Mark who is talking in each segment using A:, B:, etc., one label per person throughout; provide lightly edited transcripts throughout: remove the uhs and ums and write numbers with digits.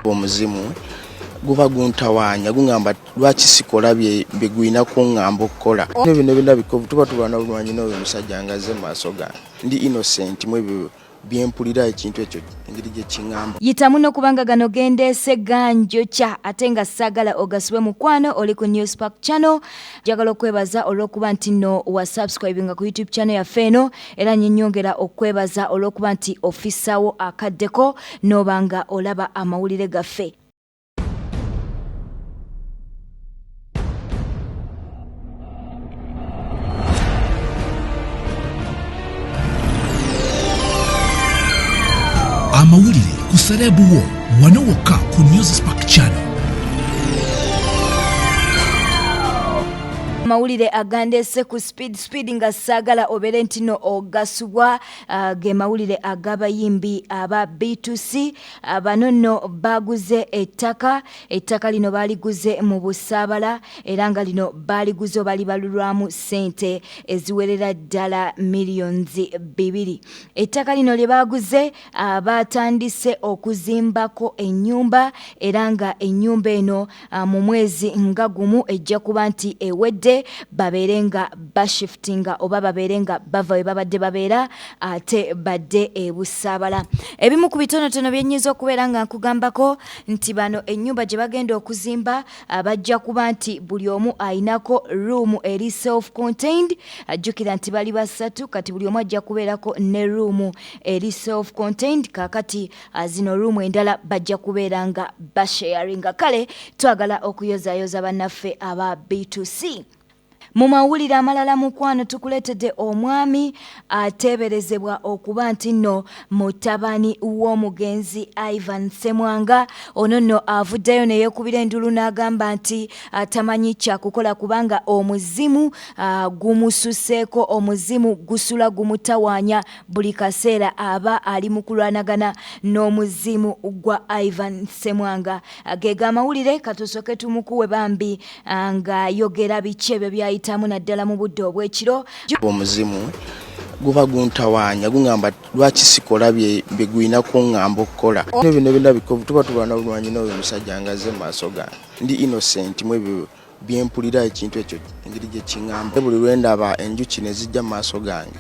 A: Omuzimu guba guntawanya gungamba lwaki sikola bye gwina kungamba okukola bino bina bikovu tuba tubana bulwanyi n'oyo musajja ngaze maaso gange ndi innocent mwebyo byempulira ekintu ekyo engeri gye kingamba
B: yitamu n'okubanga gano gendeese ganjo kya ate nga saagala ogasibwe mukwano oli ku News Park channel njagala okwebaza olw'okuba nti nno wa subscribinga ku YouTube channel yaffe eno era nnyongera okwebaza olw'okuba nti ofissawo akaddeko n'obanga olaba amawulire gaffe.
C: Amawulire ku Serebuwo wano wokka ku News Park channel.
B: Mawulire agandese ku speed nga saagala obere ntino ogasubwa ge mawulire agabayimbi aba B2C bano nno baguze ettaka lino baliguze mu Busaabala era nga lino baliguze bali balulwamu sente eziwerera ddala miliyoni 2. Ettaka lino lye baguze batandise okuzimbako ennyumba era nga ennyumba eno mu mwezi nga gumu ejja kuba nti ewedde baberenga bashiftinga oba baberenga bava babadde babeera ate badde e Busaabala. Ebimu ku bitonotono byenyiza okubeera nga nkugambako nti bano ennyumba gye bagenda okuzimba bajja kuba nti buli omu ayinako room eri self contained ajjukira nti bali basatu kati buli omu ajja kubeerako ne room eri self contained kakati zino room endala bajja kubeera nga basharinga. Kale twagala okuyozayoza bannaffe aba B2C. Mu mawulire amalala mukwano tukuletedde omwami ateeberezebwa okuba nti nno mutabani w'omugenzi Ivan Ssemwanga ono nno avuddeyo ne yeekubira endulu n'agamba nti tamanyi kyakukola kubanga omuzimu gumususeeko, omuzimu gusula gumutawaanya buli kaseera aba ali mu kulwanagana n'omuzimu gwa Ivan Ssemwanga. Geega amawulire katusooke tumukuwe bambi ng'ayogera biki ebyo byayita tamu naddala mu budde obw'ekiro.
A: Omuzimu guba guntawanya gungamba lwaki sikola bye gwina kungamba okukola bino bina bikovu tuba tubana bulwanyi n'oyo musajja ngaze maaso gange ndi innocent mwebyo byempulira ekintu ekyo engeri gye kingamba buli lwendaba enjuki ne zijja mu maaso gange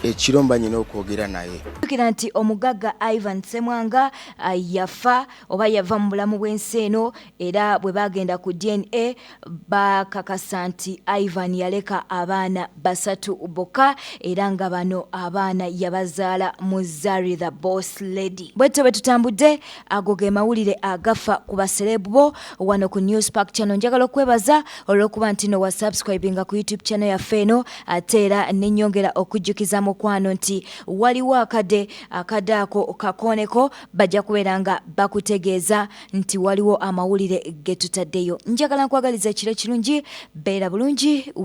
A: ekiromba nyina okwogera naye
B: tukira nti omugagga Ivan Ssemwanga yafa oba yava mu bulamu bw'ensi eno era bwe bagenda ku DNA bakakasa nti Ivan yaleka abaana basatu bokka era nga bano abaana yabazaala mu Zari the Boss Lady. Bwetyo bwe tutambudde ago ge mawulire agafa ku baserebu bo wano ku News Park channel. Njagala okwebaza olw'okuba nti no wa subscribinga ku YouTube channel yaffe eno ate era n'ennyongera okujjukiza mukwano nti waliwo akadde ako kakoneko bajja kubeera nga bakutegeeza nti waliwo amawulire ge tutaddeyo. Njagala nkwagaliza ekiro kirungi, beera bulungi.